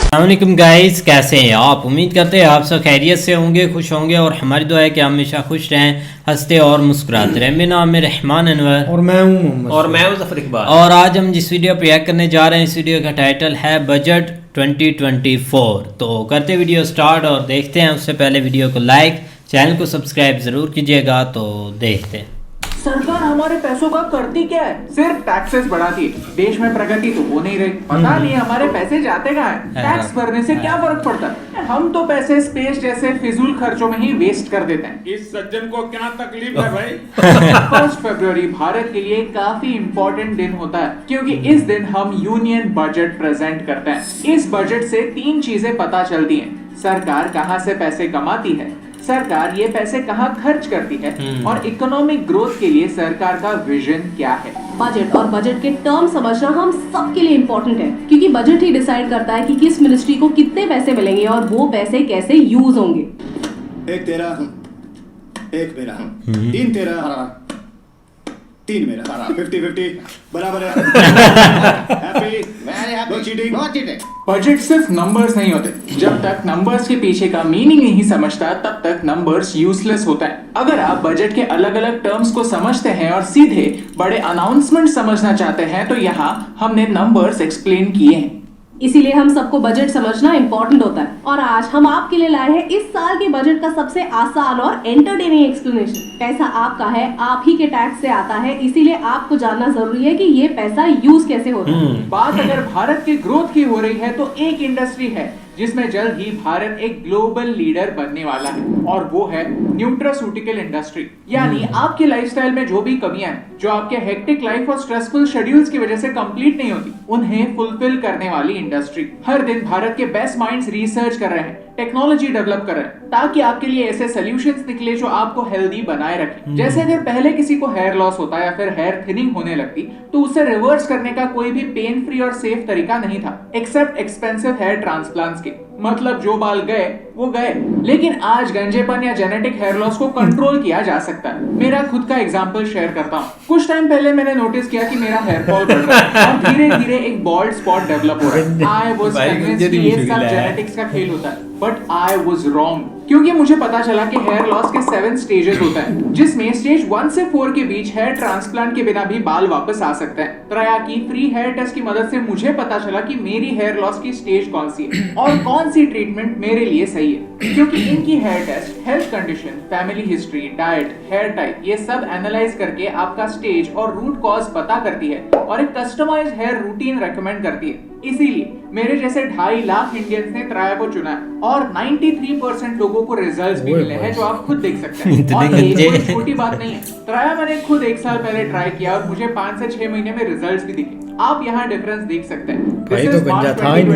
अस्सलामुअलैकुम गाइस, कैसे हैं आप? उम्मीद करते हैं आप सब खैरियत से होंगे, खुश होंगे और हमारी दुआ है कि हमेशा खुश रहें, हंसते और मुस्कुराते रहें। मेरा नाम है रहमान अनवर और मैं हूँ मोहम्मद और मैं हूँ ज़फर इकबाल। और आज हम जिस वीडियो पे रिएक्ट करने जा रहे हैं, इस वीडियो का टाइटल है बजट 2024। तो करते वीडियो स्टार्ट और देखते हैं। उससे पहले वीडियो को लाइक, चैनल को सब्सक्राइब ज़रूर कीजिएगा। तो देखते हैं। सरकार हमारे पैसों का करती क्या है? सिर्फ टैक्सेस बढ़ाती है। देश में प्रगति तो हो नहीं रही। पता नहीं हमारे पैसे जाते कहाँ हैं? टैक्स भरने से क्या फर्क पड़ता है? हम तो पैसे स्पेस जैसे फिजूल खर्चों में ही वेस्ट कर देते हैं। इस सज्जन को क्या तकलीफ है भाई? 1 फरवरी भारत के लिए काफी इम्पोर्टेंट दिन होता है, क्योंकि इस दिन हम यूनियन बजट प्रेजेंट करते हैं। इस बजट से 3 चीजें पता चलती हैं। सरकार कहाँ से पैसे कमाती है, सरकार ये पैसे कहाँ खर्च करती है, और इकोनॉमिक ग्रोथ के लिए सरकार का विजन क्या है। बजट और बजट के टर्म समझना हम सबके लिए इम्पोर्टेंट है, क्योंकि बजट ही डिसाइड करता है कि किस मिनिस्ट्री को कितने पैसे मिलेंगे और वो पैसे कैसे यूज होंगे। एक तेरा, एक मेरा, 3 तेरा, 3 मेरा, 50-50 बराबर है। Happy, no cheating, no cheating. Budget सिर्फ नंबर्स नहीं होते। जब तक नंबर्स के पीछे का मीनिंग नहीं समझता, तब तक नंबर्स यूजलेस होता है। अगर आप बजट के अलग अलग टर्म्स को समझते हैं और सीधे बड़े अनाउंसमेंट समझना चाहते हैं, तो यहाँ हमने नंबर्स एक्सप्लेन किए हैं। इसीलिए हम सबको बजट समझना इम्पोर्टेंट होता है। और आज हम आपके लिए लाए हैं इस साल के बजट का सबसे आसान और एंटरटेनिंग एक्सप्लेनेशन। पैसा आपका है, आप ही के टैक्स से आता है, इसीलिए आपको जानना जरूरी है कि ये पैसा यूज कैसे होता है। बात अगर भारत के ग्रोथ की हो रही है, तो एक इंडस्ट्री है जिसमें जल्द ही भारत एक ग्लोबल लीडर बनने वाला है, और वो है न्यूट्रास्यूटिकल इंडस्ट्री। यानी आपके लाइफस्टाइल में जो भी कमियां हैं, जो आपके हेक्टिक लाइफ और स्ट्रेसफुल शेड्यूल्स की वजह से कंप्लीट नहीं होती, उन्हें फुलफिल करने वाली इंडस्ट्री। हर दिन भारत के बेस्ट माइंड्स रिसर्च कर रहे हैं, टेक्नोलॉजी डेवलप कर रहे हैं, ताकि आपके लिए ऐसे सॉल्यूशंस निकले जो आपको हेल्दी बनाए रखें। जैसे अगर पहले किसी को हेयर लॉस होता या फिर हेयर थिनिंग होने लगती, तो उसे रिवर्स करने का कोई भी पेन फ्री और सेफ तरीका नहीं था, एक्सेप्ट एक्सपेंसिव हेयर ट्रांसप्लांट्स के। मतलब जो बाल गए वो गए, लेकिन आज गंजेपन या जेनेटिक हेयर लॉस को कंट्रोल किया जा सकता है। मेरा खुद का एग्जांपल शेयर करता हूँ। कुछ टाइम पहले मैंने नोटिस किया कि मेरा हेयर फॉल बढ़ रहा है और धीरे धीरे एक बॉल्ड स्पॉट डेवलप हो रहा है। आई वाज कन्विंस्ड कि ये सब जेनेटिक्स का खेल होता है, बट आई वाज रॉन्ग, क्योंकि मुझे पता चला कि हेयर लॉस के 7 स्टेजेस होता है, जिसमें स्टेज 1 से 4 के बीच हेयर ट्रांसप्लांट के बिना भी बाल वापस आ सकते हैं। त्रया की फ्री हेयर टेस्ट की मदद से मुझे पता चला कि मेरी हेयर लॉस की स्टेज कौन सी है और कौन सी ट्रीटमेंट मेरे लिए सही है, क्योंकि इनकी hair test health condition, family history, diet, hair type, ये सब एनालाइज करके आपका स्टेज और रूट कॉज पता करती है और एक कस्टमाइज्ड हेयर रूटीन रेकमेंड करती है। इसीलिए मेरे जैसे 2.5 लाख इंडियंस ने त्रया को चुना है, और 93% लोगों को रिजल्ट्स भी मिले हैं, जो आप खुद देख सकते हैं। और ये कोई छोटी बात नहीं है। त्रया मैंने खुद 1 साल पहले ट्राई किया और मुझे 5 से 6 महीने में रिजल्ट्स भी दिखे। आप यहाँ डिफरेंस देख सकते हैं। भाई तो गंजा था ही नहीं।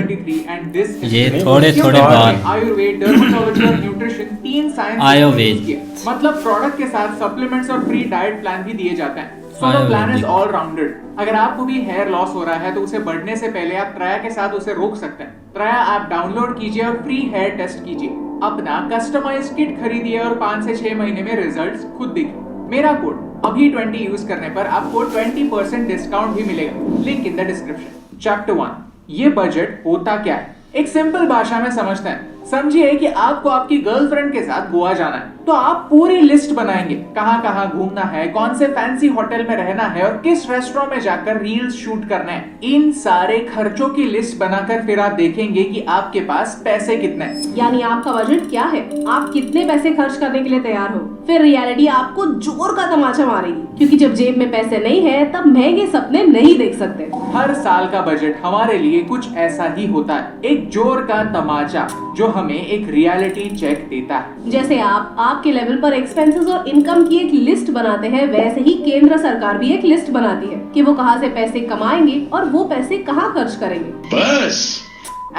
ये थोड़े बात आयुर्वेद, डर्मेटोलॉजी और न्यूट्रिशन 3 साइंस आयुर्वेद, मतलब प्रोडक्ट के साथ सप्लीमेंट्स और फ्री डाइट प्लान भी दिए जाते हैं। So the plan is all rounded। अगर आपको भी हेयर लॉस हो रहा है, तो उसे बढ़ने से पहले आप त्रया के साथ उसे रोक सकते हैं। त्रया ऐप डाउनलोड कीजिए और फ्री हेयर टेस्ट कीजिए, अपना कस्टमाइज्ड किट खरीदिए और 5 से 6 महीने में रिजल्ट्स खुद दिखें। मेरा कोड अभी 20 यूज करने पर आपको 20% डिस्काउंट भी मिलेगा, link in the description. Chapter 1, ये बजट होता क्या है, एक सिंपल भाषा में समझते हैं। समझिए कि आपको आपकी गर्लफ्रेंड के साथ गोवा जाना है, तो आप पूरी लिस्ट बनाएंगे, कहाँ कहाँ घूमना है, कौन से फैंसी होटल में रहना है और किस रेस्टोरेंट में जाकर रील्स शूट करना है। इन सारे खर्चों की लिस्ट बनाकर फिर आप देखेंगे कि आपके पास पैसे कितने हैं। यानी आपका बजट क्या है, आप कितने पैसे खर्च करने के लिए तैयार हो। फिर रियलिटी आपको जोर का तमाचा मारेगी, क्योंकि जब जेब में पैसे नहीं है, तब महंगे सपने नहीं देख सकते। हर साल का बजट हमारे लिए कुछ ऐसा ही होता है, एक जोर का तमाचा जो हमें एक रियलिटी चेक देता है। जैसे आपके लेवल पर एक्सपेंसेस और इनकम की एक लिस्ट बनाते हैं, वैसे ही केंद्र सरकार भी एक लिस्ट बनाती है कि वो कहां से पैसे कमाएंगे और वो पैसे कहां खर्च करेंगे। बस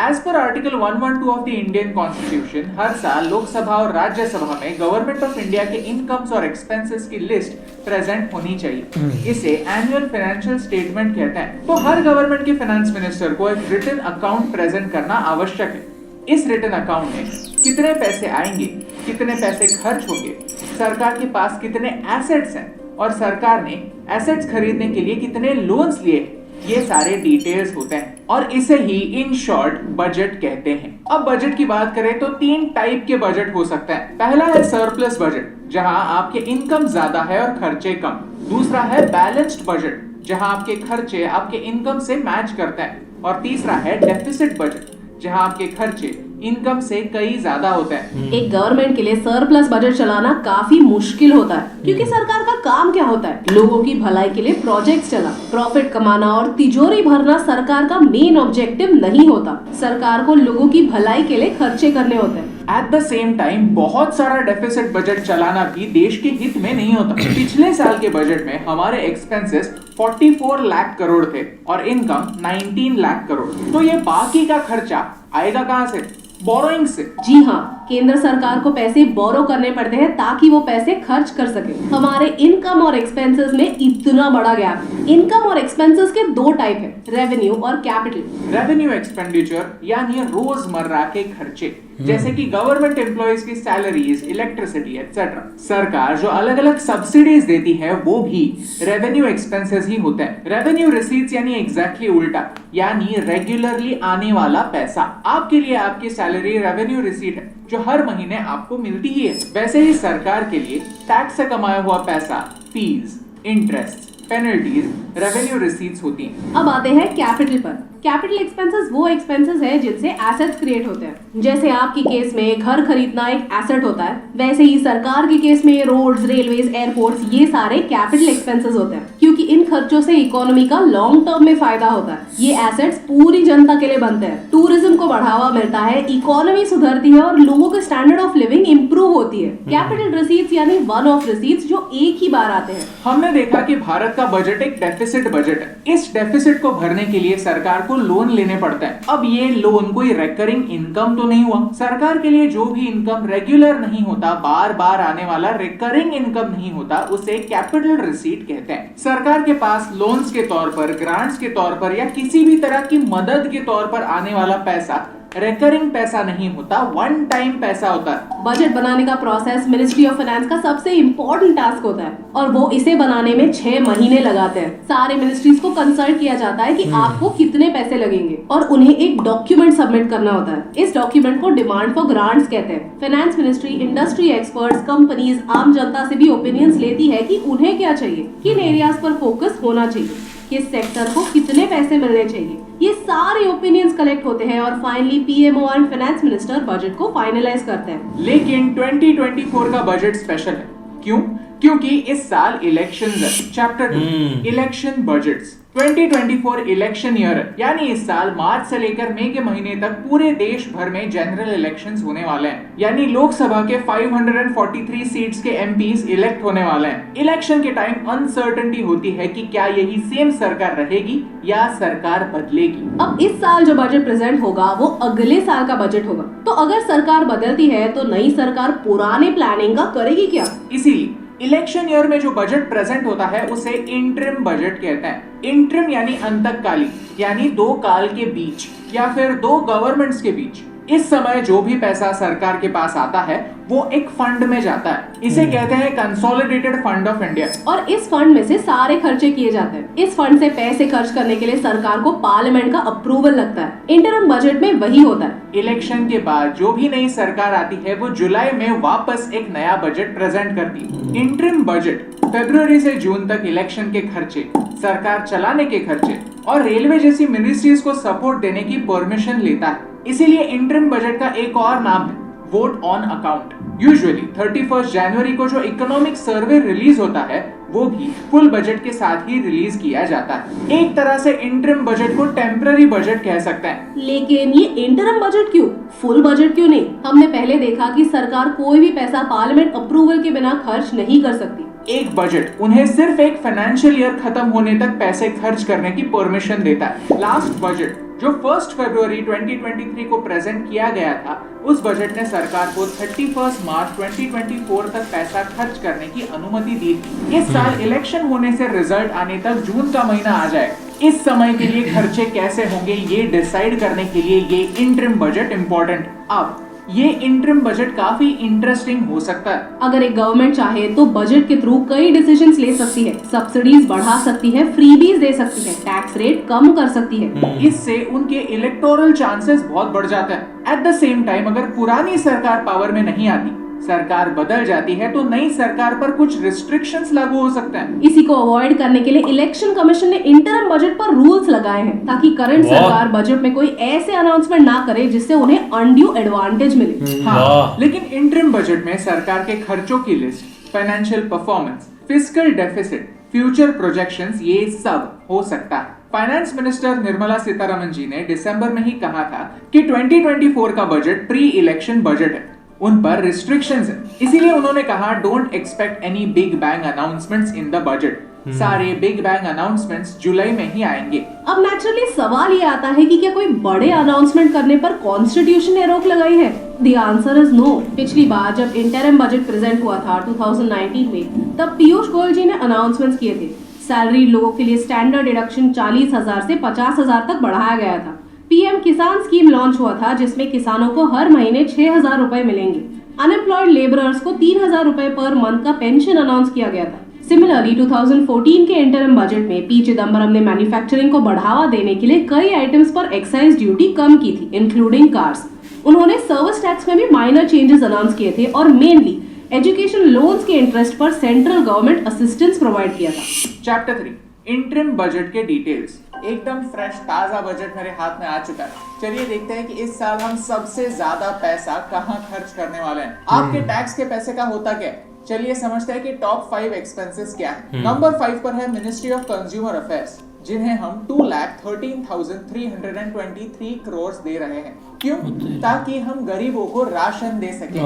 as per article 112 of the Indian constitution, हर साल लोकसभा और राज्यसभा में गवर्नमेंट ऑफ इंडिया के इनकम्स और एक्सपेंसेस की लिस्ट प्रेजेंट होनी चाहिए। इसे एनुअल फाइनेंशियल स्टेटमेंट कहते हैं। तो हर गवर्नमेंट के फाइनेंस मिनिस्टर को एक रिटन अकाउंट प्रेजेंट करना आवश्यक है। इस रिटन अकाउंट में कितने पैसे आएंगे, कितने पैसे खर्च होंगे, सरकार के पास कितने एसेट्स हैं और सरकार ने एसेट्स खरीदने के लिए कितने लोन्स लिए, ये सारे डिटेल्स होते हैं और इसे ही इन शॉर्ट बजट कहते हैं। अब बजट की बात करें तो 3 टाइप के बजट हो सकते हैं। पहला है सरप्लस बजट, जहां आपके इनकम ज्यादा है और खर्चे कम। दूसरा है बैलेंस्ड बजट, जहां आपके खर्चे आपके इनकम से मैच करते हैं। और तीसरा है डेफिसिट बजट, जहां आपके खर्चे इनकम से कई ज्यादा होते हैं। एक गवर्नमेंट के लिए सरप्लस बजट चलाना काफी मुश्किल होता है, क्योंकि सरकार का काम क्या होता है, लोगों की भलाई के लिए प्रोजेक्ट्स चला, प्रॉफिट कमाना और तिजोरी भरना सरकार का मेन ऑब्जेक्टिव नहीं होता। सरकार को लोगों की भलाई के लिए खर्चे करने होते हैं। एट द सेम टाइम बहुत सारा डेफिसिट बजट चलाना भी देश के हित में नहीं होता। पिछले साल के बजट में हमारे एक्सपेंसेस 44 लाख करोड़ थे और इनकम 19 लाख करोड़। तो ये बाकी का खर्चा आएगा कहां से? बोरोइंग से। जी हाँ, केंद्र सरकार को पैसे बोरो करने पड़ते हैं ताकि वो पैसे खर्च कर सके। हमारे इनकम और एक्सपेंसेस में इतना बड़ा गैप है। इनकम और एक्सपेंसेस के 2 टाइप है, रेवेन्यू और कैपिटल। रेवेन्यू एक्सपेंडिचर यानी रोजमर्रा के खर्चे, जैसे कि गवर्नमेंट एम्प्लॉइज की सैलरीज, इलेक्ट्रिसिटी एक्सेट्रा। सरकार जो अलग अलग सब्सिडीज देती है वो भी रेवेन्यू एक्सपेंसेस ही होते हैं। रेवेन्यू रिसीट्स यानी एग्जैक्टली उल्टा, यानी रेगुलरली आने वाला पैसा। आपके लिए आपकी सैलरी रेवेन्यू रिसीट है जो हर महीने आपको मिलती ही है। वैसे ही सरकार के लिए टैक्स से कमाया हुआ पैसा, fees, interest, penalties revenue receipts होती हैं। अब आते हैं कैपिटल पर। कैपिटल एक्सपेंसेस वो एक्सपेंसेस है जिनसे एसेट्स क्रिएट होते हैं। जैसे आपकी केस में घर खरीदना एक एसेट होता है, वैसे ही सरकार के केस में रोड्स, रेलवेज, एयरपोर्ट्स, ये सारे कैपिटल एक्सपेंसेस होते हैं, क्योंकि इन खर्चों से इकोनॉमी का लॉन्ग टर्म में फायदा होता है। ये एसेट्स पूरी जनता के लिए बनते हैं। टूरिज्म को बढ़ावा मिलता है, इकोनॉमी सुधरती है और लोगों के स्टैंडर्ड ऑफ लिविंग इंप्रूव होती है। कैपिटल रिसीट्स यानी वन ऑफ रिसीट्स जो एक ही बार आते हैं। हमने देखा कि भारत का बजट एक डेफिसिट बजट है। इस डेफिसिट को भरने के लिए सरकार को लोन लेने पड़ता है। अब ये लोन कोई रेकरिंग इनकम तो नहीं हुआ। सरकार के लिए जो भी इनकम रेगुलर नहीं होता, बार बार आने वाला रेकरिंग इनकम नहीं होता, उसे कैपिटल रिसीट कहते हैं। सरकार के पास लोन्स के तौर पर, ग्रांट्स के तौर पर या किसी भी तरह की मदद के तौर पर आने वाला पैसा रेकरिंग पैसा नहीं होता, वन टाइम पैसा होता है। बजट बनाने का प्रोसेस मिनिस्ट्री ऑफ फाइनेंस का सबसे इम्पोर्टेंट टास्क होता है और वो इसे बनाने में 6 महीने लगाते हैं। सारे मिनिस्ट्रीज को कंसल्ट किया जाता है कि आपको कितने पैसे लगेंगे और उन्हें एक डॉक्यूमेंट सबमिट करना होता है। इस डॉक्यूमेंट को डिमांड फॉर ग्रांट्स कहते हैं। Finance ministry industry experts, companies, आम जनता से भी ओपिनियंस लेती है कि उन्हें क्या चाहिए, किन एरियाज पर फोकस होना चाहिए, किस सेक्टर को कितने पैसे मिलने चाहिए। ये सारे ओपिनियंस कलेक्ट होते हैं और finally PMO and finance minister budget को फाइनलाइज करते हैं। लेकिन 2024 का बजट स्पेशल है। क्यों? क्योंकि इस साल इलेक्शंस है। Chapter 2 election budgets. 2024 election year है, यानी इस साल मार्च से लेकर मई के महीने तक पूरे देश भर में जनरल इलेक्शंस होने वाले हैं। यानी लोकसभा के 543 सीट्स के एमपीज इलेक्ट होने वाले हैं। इलेक्शन के टाइम अनसर्टेनिटी होती है कि क्या यही सेम सरकार रहेगी या सरकार बदलेगी। अब इस साल जो बजट प्रेजेंट होगा वो अगले साल का बजट होगा। तो अगर सरकार बदलती है तो नई सरकार पुराने प्लानिंग का करेगी क्या? इसीलिए इलेक्शन ईयर में जो बजट प्रेजेंट होता है उसे इंटरिम बजट कहते हैं। इंटरिम यानी अंतकालीन, यानी 2 काल के बीच या फिर 2 गवर्नमेंट्स के बीच। इस समय जो भी पैसा सरकार के पास आता है वो एक फंड में जाता है। इसे कहते हैं कंसोलिडेटेड फंड ऑफ इंडिया। और इस फंड में से सारे खर्चे किए जाते हैं। इस फंड से पैसे खर्च करने के लिए सरकार को पार्लियामेंट का अप्रूवल लगता है। इंटरिम बजट में वही होता है। इलेक्शन के बाद जो भी नई सरकार आती है वो जुलाई में वापस एक नया बजट प्रेजेंट करती है। इंटरिम बजट फरवरी से जून तक इलेक्शन के खर्चे, सरकार चलाने के खर्चे और रेलवे जैसी मिनिस्ट्रीज को सपोर्ट देने की परमिशन लेता है। इसीलिए इंटरिम बजट का एक और नाम है वोट ऑन अकाउंट। यूजुअली 31 जनवरी को जो इकोनॉमिक सर्वे रिलीज होता है वो भी फुल बजट के साथ ही रिलीज किया जाता है। एक तरह से इंटरिम बजट को टेम्पररी बजट कह सकते हैं। लेकिन ये इंटरिम बजट क्यों, फुल बजट क्यों नहीं? हमने पहले देखा कि सरकार कोई भी पैसा पार्लियामेंट अप्रूवल के बिना खर्च नहीं कर सकती। एक बजट उन्हें सिर्फ एक फाइनेंशियल ईयर खत्म होने तक पैसे खर्च करने की परमिशन देता है। लास्ट बजट जो 1 फरवरी 2023 को प्रेजेंट किया गया था, उस बजट ने सरकार को 31 मार्च 2024 तक पैसा खर्च करने की अनुमति दी थी। इस साल इलेक्शन होने से रिजल्ट आने तक जून का महीना आ जाएगा। इस समय के लिए खर्चे कैसे होंगे ये डिसाइड करने के लिए ये इंटरिम बजट इंपॉर्टेंट। अब ये इंटरिम बजट काफी इंटरेस्टिंग हो सकता है। अगर एक गवर्नमेंट चाहे तो बजट के थ्रू कई डिसीजंस ले सकती है, सब्सिडीज बढ़ा सकती है, फ्रीबीज दे सकती है, टैक्स रेट कम कर सकती है। इससे उनके इलेक्टोरल चांसेस बहुत बढ़ जाते हैं। एट द सेम टाइम अगर पुरानी सरकार पावर में नहीं आती, सरकार बदल जाती है, तो नई सरकार पर कुछ रिस्ट्रिक्शंस लागू हो सकते हैं। इसी को अवॉइड करने के लिए इलेक्शन कमीशन ने इंटरिम बजट पर रूल्स लगाए हैं ताकि करंट सरकार बजट में कोई ऐसे अनाउंसमेंट ना करे जिससे उन्हें अनड्यू एडवांटेज मिले। हाँ, लेकिन इंटरिम बजट में सरकार के खर्चों की list, financial performance, fiscal deficit, future projections, ये सब हो सकता है। फाइनेंस मिनिस्टर निर्मला सीतारमण जी ने दिसंबर में ही कहा था कि 2024 का बजट प्री इलेक्शन बजट है, उन पर रिस्ट्रिक्शंस है। इसीलिए उन्होंने कहा don't expect any big bang announcements in the budget. सारे बिग बैंग अनाउंसमेंट्स जुलाई में ही आएंगे। अब नेचुरली सवाल ये आता है कि क्या कोई बड़े अनाउंसमेंट करने पर कॉन्स्टिट्यूशन ने रोक लगाई है? The answer is no. पिछली बार जब इंटरिम बजट प्रेजेंट हुआ था 2019 में, तब पीयूष गोयल जी ने अनाउंसमेंट्स किए थे। सैलरी लोगों के लिए स्टैंडर्ड डिडक्शन 40,000 से 50,000 तक बढ़ाया गया था। पीएम किसान स्कीम लॉन्च हुआ था जिसमें किसानों को हर महीने 6,000 रुपए मिलेंगे। अनएम्प्लॉयड लेबरर्स को 3,000 रुपए पर मंथ का पेंशन अनाउंस किया गया था। सिमिलरली 2014 के इंटरिम बजट में पी चिदम्बरम ने मैन्युफैक्चरिंग को बढ़ावा देने के लिए कई आइटम्स पर एक्साइज ड्यूटी कम की थी, इंक्लूडिंग कार्स। उन्होंने सर्विस टैक्स में भी माइनर चेंजेस अनाउंस किए थे और मेनली एजुकेशन लोन्स के इंटरेस्ट पर सेंट्रल गवर्नमेंट असिस्टेंस प्रोवाइड किया था। चैप्टर 3 इंटरिम बजट के डिटेल्स। एकदम फ्रेश ताजा बजट मेरे हाथ में आ चुका है। चलिए देखते हैं कि इस साल हम सबसे ज्यादा पैसा कहां खर्च करने वाले हैं। आपके टैक्स के पैसे का होता क्या है? चलिए समझते हैं कि टॉप 5 एक्सपेंसेस क्या है। नंबर 5 पर है मिनिस्ट्री ऑफ कंज्यूमर अफेयर्स, जिन्हें हम 2,13,323 करोड़ दे रहे हैं। क्यों? ताकि हम गरीबों को राशन दे सकें। के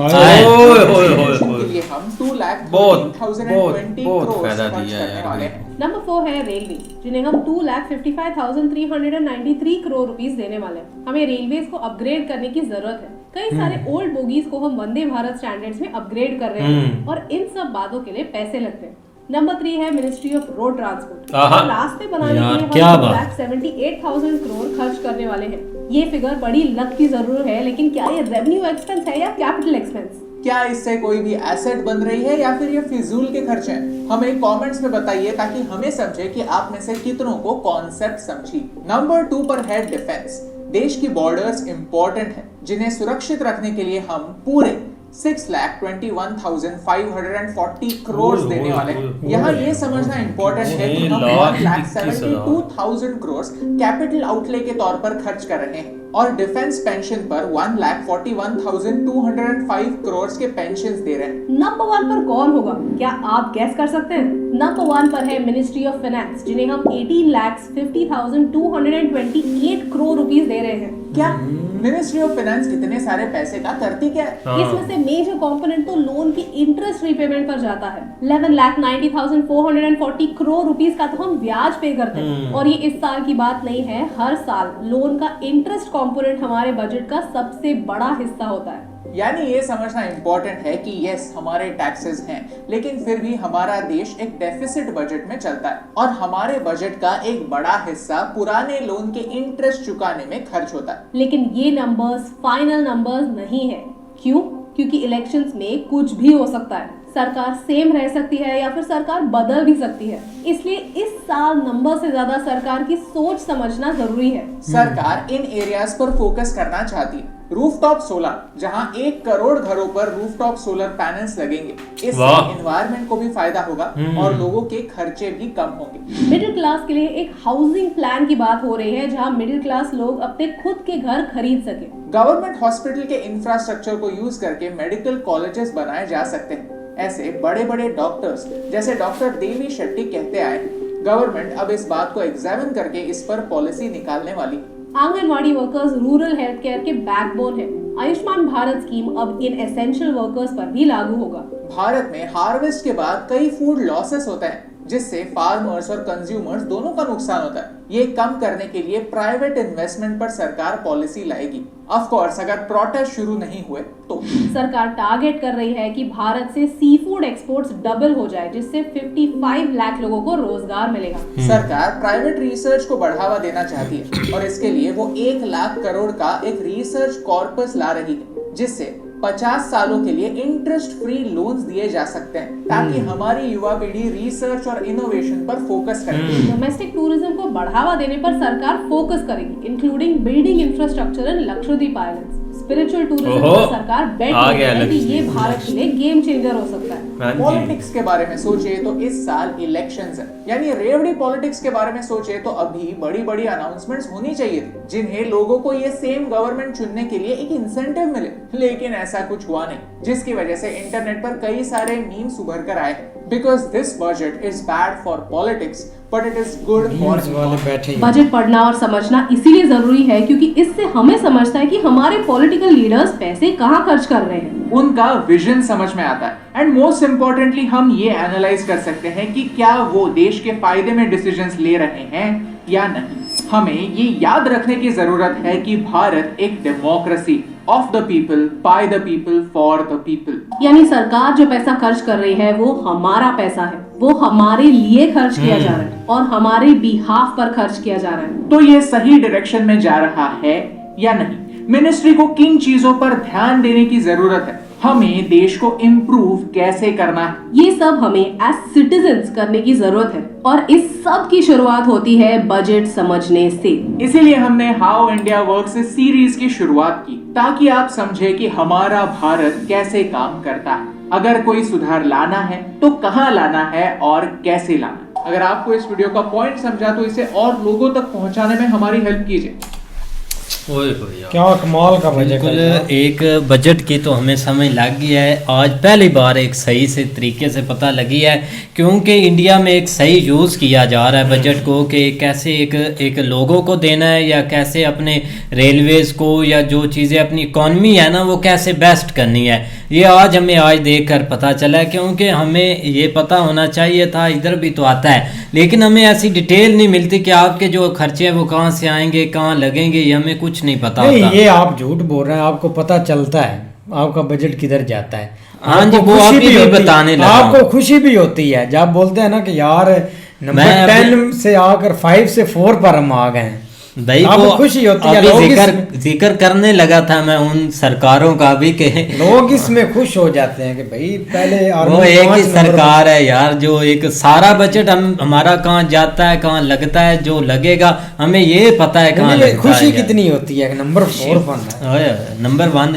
लिए हम 2,13,020 करोड़ खर्च करने वाले हैं। नंबर 4 है रेलवे, जिन्हें हम 2,55,393 करोड़ रुपीस देने वाले हैं। हमें रेलवेज को अपग्रेड करने की जरूरत है। कई सारे ओल्ड बोगीज को हम वंदे भारत स्टैंडर्ड्स में अपग्रेड कर रहे हैं और इन सब बातों के लिए पैसे लगते हैं। नंबर 3 है मिनिस्ट्री ऑफ रोड ट्रांसपोर्ट। रास्ते बनाने के लिए हम 2,78,000 करोड़ खर्च करने वाले हैं। ये फिगर बड़ी लक की जरूर है, लेकिन क्या ये रेवेन्यू एक्सपेंस है या कैपिटल एक्सपेंस? क्या इससे कोई भी एसेट बन रही है या फिर ये फिजूल के खर्चे हैं? हमें कमेंट्स में बताइए ताकि हमें समझे कि आप में से कितनों को कॉन्सेप्ट समझी। नंबर 2 पर है डिफेंस। देश की बॉर्डर्स इंपॉर्टेंट है, जिन्हें सुरक्षित रखने के लिए हम पूरे 6,21,540 करोड़ देने वाले हैं। यहाँ ये समझना इंपॉर्टेंट है कि हम 1,72,000 करोड़ कैपिटल आउटले के तौर पर खर्च कर रहे हैं और डिफेंस पेंशन पर 1,41,205 करोड़ के पेंशन दे रहे हैं। नंबर 1 पर कौन होगा? क्या आप गैस कर सकते हैं? नंबर 1 पर है मिनिस्ट्री ऑफ फाइनेंस, जिन्हें हम 18,50,228 करोड़ रुपीस दे रहे हैं। क्या मिनिस्ट्री ऑफ फाइनेंस कितने सारे पैसे का करती क्या है? इसमें से मेजर कंपोनेंट तो लोन की इंटरेस्ट रीपेमेंट पर जाता है। 11,90,440 करोड़ रुपीस का तो हम ब्याज पे करते हैं। और ये इस साल की बात नहीं है, हर साल लोन का इंटरेस्ट कंपोनेंट हमारे बजट का सबसे बड़ा हिस्सा होता है। यानी ये समझना इंपॉर्टेंट है कि यस हमारे टैक्सेस हैं, लेकिन फिर भी हमारा देश एक डेफिसिट बजट में चलता है और हमारे बजट का एक बड़ा हिस्सा पुराने लोन के इंटरेस्ट चुकाने में खर्च होता है। लेकिन ये नंबर्स फाइनल नंबर्स नहीं है। क्यों? क्योंकि इलेक्शंस में कुछ भी हो सकता है। सरकार सेम रह सकती है या फिर सरकार बदल भी सकती है। इसलिए इस साल नंबर से ज्यादा सरकार की सोच समझना जरूरी है। सरकार इन एरियाज पर फोकस करना चाहती है। रूफटॉप सोलर, जहां 1 करोड़ घरों पर रूफटॉप सोलर पैनल्स लगेंगे। इससे एनवायरनमेंट को भी फायदा होगा और लोगों के खर्चे भी कम होंगे। मिडिल क्लास के लिए एक हाउसिंग प्लान की बात हो रही है, जहां मिडिल क्लास लोग अपने खुद के घर खरीद सके। गवर्नमेंट हॉस्पिटल के इंफ्रास्ट्रक्चर को यूज करके मेडिकल कॉलेजेस बनाए जा सकते हैं। ऐसे बड़े बड़े डॉक्टर्स जैसे डॉक्टर देवी शेट्टी कहते आए, गवर्नमेंट अब इस बात को एग्जामिन करके इस पर पॉलिसी निकालने वाली। Anganwadi workers rural health care के बैकबोन है। आयुष्मान भारत स्कीम अब इन एसेंशियल वर्कर्स पर भी लागू होगा। भारत में हार्वेस्ट के बाद कई फूड लॉसेस होते हैं, जिससे फार्मर्स और कंज्यूमर्स दोनों का नुकसान होता है। ये कम करने के लिए प्राइवेट इन्वेस्टमेंट पर सरकार पॉलिसी लाएगी। ऑफ कोर्स अगर प्रोटेस्ट शुरू नहीं हुए तो। सरकार टारगेट कर रही है कि भारत से सी फूड एक्सपोर्ट्स डबल हो जाए, जिससे 55 लाख लोगों को रोजगार मिलेगा। सरकार प्राइवेट रिसर्च को बढ़ावा देना चाहती है और इसके लिए वो 1 लाख करोड़ का एक रिसर्च कॉर्पस ला रही है, जिससे 50 सालों के लिए इंटरेस्ट फ्री लोन्स दिए जा सकते हैं ताकि हमारी युवा पीढ़ी रिसर्च और इनोवेशन पर फोकस करे। डोमेस्टिक टूरिज्म को बढ़ावा देने पर सरकार फोकस करेगी, including building infrastructure and Lakshadweep islands. Spiritual tourism पर सरकार बेट करती है कि ये भारत के लिए गेम चेंजर हो सकता है। पॉलिटिक्स के बारे में सोचे तो इस साल इलेक्शंस है, यानी रेवड़ी पॉलिटिक्स के बारे में सोचे तो अभी बड़ी बड़ी अनाउंसमेंट्स होनी चाहिए थी जिन्हें लोगों को ये सेम गवर्नमेंट चुनने के लिए एक इंसेंटिव मिले, लेकिन ऐसा कुछ हुआ नहीं, जिसकी वजह से इंटरनेट पर कई सारे मीम्स उभर कर आए। Because this budget is bad for politics but it is good for budget पढ़ना और समझना इसीलिए जरूरी है क्योंकि इससे हमें समझता है कि हमारे पॉलिटिकल लीडर्स पैसे कहाँ खर्च कर रहे हैं, उनका विजन समझ में आता है एंड मोस्ट इम्पोर्टेंटली हम ये एनालाइज कर सकते हैं कि क्या वो देश के फायदे में डिसीजंस ले रहे हैं या नहीं। हमें ये याद रखने की जरूरत है कि भारत एक democracy of the people by the people for the people, यानी सरकार जो पैसा खर्च कर रही है वो हमारा पैसा है, वो हमारे लिए खर्च किया जा रहा है और हमारे बिहाफ पर खर्च किया जा रहा है। तो ये सही डायरेक्शन में जा रहा है या नहीं। मिनिस्ट्री को किन चीजों पर ध्यान देने की जरूरत है, हमें देश को इम्प्रूव कैसे करना है, ये सब हमें एज सिटीजन्स करने की जरूरत है और इस सब की शुरुआत होती है बजट समझने से। इसीलिए हमने हाउ इंडिया वर्क्स इस सीरीज की शुरुआत की ताकि आप समझे कि हमारा भारत कैसे काम करता है, अगर कोई सुधार लाना है तो कहाँ लाना है और कैसे लाना है। अगर आपको इस वीडियो का पॉइंट समझा तो इसे और लोगों तक पहुंचाने में हमारी हेल्प कीजिए। क्या कमाल का बजट है। एक बजट की तो हमें समझ लग गई है, आज पहली बार एक सही से तरीके से पता लगी है क्योंकि इंडिया में एक सही यूज़ किया जा रहा है बजट को कि कैसे एक लोगों को देना है या कैसे अपने रेलवेज़ को या जो चीज़ें अपनी इकॉनमी है ना वो कैसे बेस्ट करनी है। ये आज हमें आज देख कर पता चला है क्योंकि हमें ये पता होना चाहिए था, इधर भी तो आता है लेकिन हमें ऐसी डिटेल नहीं मिलती कि आपके जो खर्चे हैं वो कहाँ से आएंगे कहाँ लगेंगे, ये हमें कुछ नहीं पता होता। ये आप झूठ बोल रहे हैं, आपको पता चलता है आपका बजट किधर जाता है। हाँ जी, वो आप भी बताने लगा। आपको खुशी भी होती है जब बोलते हैं ना कि यार नंबर 10 से आकर 5 से 4 पर हम आ गए हैं, भाई आपको खुशी होती है। अभी जिक्र करने लगा था मैं उन सरकारों का भी कि लोग इसमें खुश हो जाते हैं कि भाई पहले वो एक ही सरकार है यार जो एक सारा बजट हमारा कहाँ जाता है कहाँ लगता है, जो लगेगा हमें ये पता है कहाँ लगता है। खुशी कितनी होती है नंबर 4 पर नंबर 1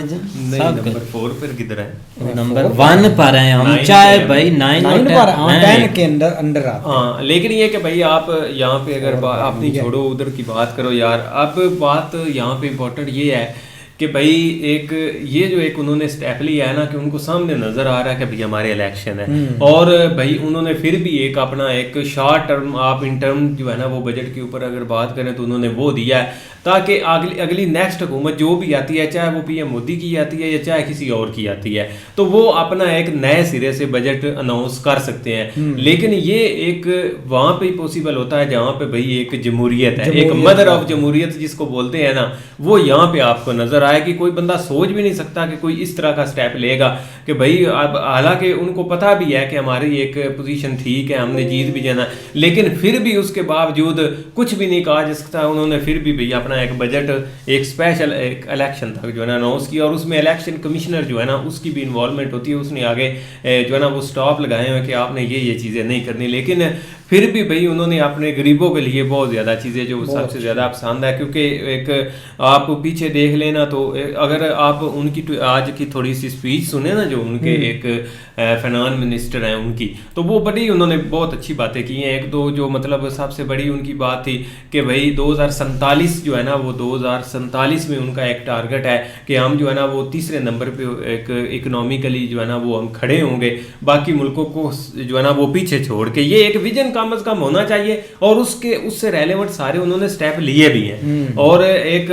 नंबर 4 पर किधर है, नंबर 1 पर है हम, चाहे भाई 9 पर 10 के अंदर आते हैं। हाँ, लेकिन ये कि भाई आप यहाँ पे अगर अपनी छोड़ो उधर की बात करो यार, अब बात यहाँ पे इम्पोर्टेंट ये है कि भाई एक ये जो एक उन्होंने स्टेप लिया है ना कि उनको सामने नजर आ रहा है कि भाई हमारे इलेक्शन है और भाई उन्होंने फिर भी एक अपना एक शॉर्ट टर्म आप इन टर्म जो है ना वो बजट के ऊपर अगर बात करें तो उन्होंने वो दिया है ताकि अगली नेक्स्ट हुकूमत जो भी आती है चाहे वो पीएम मोदी की आती है या चाहे किसी और की आती है तो वो अपना एक नए सिरे से बजट अनाउंस कर सकते हैं। लेकिन ये एक वहाँ पे पॉसिबल होता है जहाँ पे भाई एक जमहूरियत है, एक मदर ऑफ जमहूरियत जिसको बोलते हैं ना, वो यहाँ पे आपको नजर आया कि कोई बंदा सोच भी नहीं सकता कि कोई इस तरह का स्टेप लेगा कि भाई अब हालांकि उनको पता भी है कि हमारी एक पोजीशन ठीक है, हमने जीत भी जाना, लेकिन फिर भी उसके बावजूद कुछ भी नहीं कहा जा सकता। उन्होंने फिर भी भैया अपना एक बजट एक स्पेशल एक इलेक्शन तक जो है ना अनाउंस किया और उसमें इलेक्शन कमिश्नर जो है ना उसकी भी इन्वॉल्वमेंट होती है, उसने आगे जो है ना वो स्टॉप लगाए हुए कि आपने ये चीज़ें नहीं करनी। लेकिन फिर भी भाई उन्होंने अपने गरीबों के लिए बहुत ज़्यादा चीज़ें जो सबसे ज़्यादा पसंद है, क्योंकि एक आप पीछे देख लेना तो अगर आप उनकी आज की थोड़ी सी स्पीच सुने ना जो उनके एक फाइनेंस मिनिस्टर हैं उनकी, तो वो बड़ी उन्होंने बहुत अच्छी बातें की हैं। एक दो जो मतलब सबसे बड़ी उनकी बात थी कि भाई 2047 जो है ना वो 2047 में उनका एक टारगेट है कि हम जो है ना वो तीसरे नंबर पे एक इकोनॉमिकली जो है ना वो हम खड़े होंगे, बाकी मुल्कों को जो है ना वो पीछे छोड़ के। ये एक विजन कम अज कम होना चाहिए और उससे रेलेवेंट सारे उन्होंने स्टेप लिए भी हैं और एक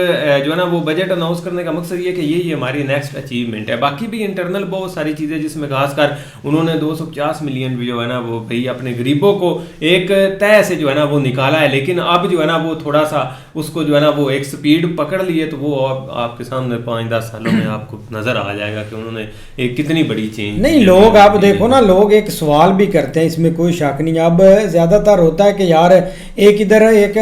जो है ना वो बजट अनाउंस करने का मकसद ये कि ये हमारी नेक्स्ट अचीवमेंट है। बाकी भी इंटरनल बहुत सारी चीज़ें जिसमें खासकर उन्होंने 250 मिलियन जो है ना वो भाई अपने गरीबों को एक तय से जो है ना वो निकाला है। लेकिन अब जो है ना वो थोड़ा सा उसको जो है ना वो एक स्पीड पकड़ लिए, तो वो आपके सामने 5-10 सालों में आपको नजर आ जाएगा कि उन्होंने एक कितनी बड़ी चेंज। नहीं, लोग आप देखो ना, लोग एक सवाल भी करते हैं, इसमें कोई शक नहीं। अब ज्यादातर होता है कि यार एक इधर एक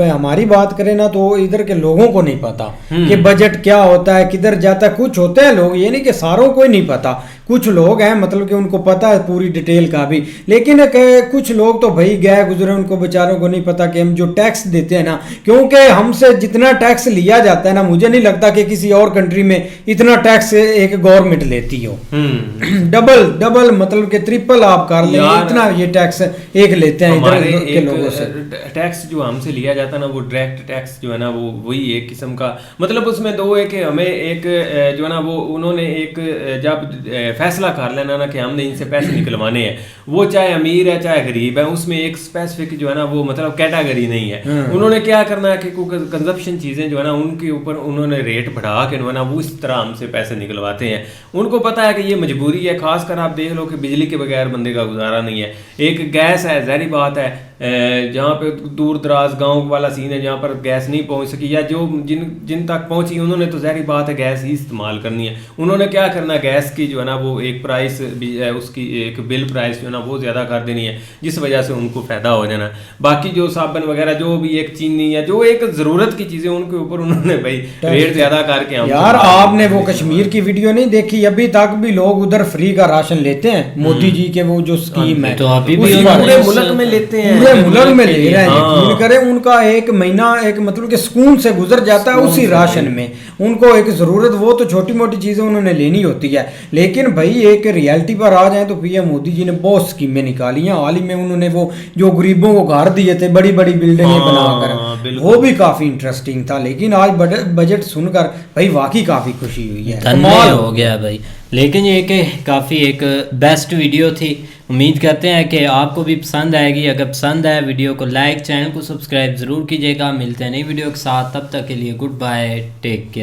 हमारी बात करें ना तो इधर के लोगों को नहीं पता कि बजट क्या होता है, किधर जाता है। कुछ होते हैं लोग, ये नहीं कि सारों को ही नहीं पता, कुछ लोग हैं मतलब कि उनको पता है पूरी डिटेल का भी। लेकिन कुछ लोग तो भाई गए गुजरे, उनको बेचारों को नहीं पता कि हम जो टैक्स देते हैं ना, क्योंकि हमसे जितना टैक्स लिया जाता है ना, मुझे नहीं लगता कि किसी और कंट्री में इतना टैक्स एक गवर्नमेंट लेती हो। डबल मतलब कि ट्रिपल आप कर ले, इतना ये टैक्स एक लेते हैं इधर के लोगों से। टैक्स जो हमसे लिया जाता है ना, वो डायरेक्ट टैक्स जो है ना वो वही एक किस्म का, मतलब उसमें दो है कि हमें एक जो है ना वो उन्होंने एक जब फैसला कर लेना ना कि हमने इनसे पैसे निकलवाने हैं, वो चाहे अमीर है चाहे गरीब है, उसमें एक स्पेसिफिक जो है ना वो मतलब कैटेगरी नहीं है। उन्होंने क्या करना है कि कंजप्शन चीज़ें जो है ना उनके ऊपर उन्होंने रेट बढ़ा के जो है ना वो इस तरह हमसे पैसे निकलवाते हैं। उनको पता है कि ये मजबूरी है। खासकर आप देख लो कि बिजली के बगैर बंदे का गुजारा नहीं है। एक गैस है, ज़ाहिर बात है जहाँ पे दूर दराज गांव वाला सीन है, जहाँ पर गैस नहीं पहुँच सकी या जो जिन तक पहुँची, उन्होंने तो ज़ाहिर बात है गैस ही इस्तेमाल करनी है। उन्होंने क्या करना है, गैस की जो है ना वो एक प्राइस उसकी एक बिल प्राइस जो है ना वो ज़्यादा कर देनी है, जिस वजह से उनको फ़ायदा हो जाना। बाकी जो साबन वगैरह जो भी एक चीनी या जो एक ज़रूरत की चीज़ें, उनके ऊपर उन्होंने भाई रेट ज़्यादा करके यार आपने वो कश्मीर की वीडियो नहीं देखी? अभी तक भी लोग उधर फ्री का राशन लेते हैं, मोदी जी के वो जो स्कीम है, तो अभी भी पूरे मुल्क में लेते हैं, पूरे मुल्क में ले रहे हैं। यकीन करें उनका एक महीना एक मतलब कि सुकून से गुजर जाता है उसी राशन में। उनको एक जरूरत वो तो छोटी मोटी चीजें उन्होंने लेनी होती है, लेकिन भाई एक रियलिटी पर आ जाए तो पीएम मोदी जी ने बहुत स्कीमें निकाली हैं। हाल ही में उन्होंने वो जो गरीबों को घर दिए थे, बड़ी बड़ी बिल्डिंगें बनाकर, वो भी काफी इंटरेस्टिंग था। लेकिन आज बजट सुनकर भाई वाकई काफी खुशी हुई है, कमाल हो गया भाई। लेकिन ये कि काफ़ी एक बेस्ट वीडियो थी। उम्मीद करते हैं कि आपको भी पसंद आएगी। अगर पसंद आए वीडियो को लाइक, चैनल को सब्सक्राइब ज़रूर कीजिएगा। मिलते हैं नई वीडियो के साथ, तब तक के लिए गुड बाय, टेक केयर।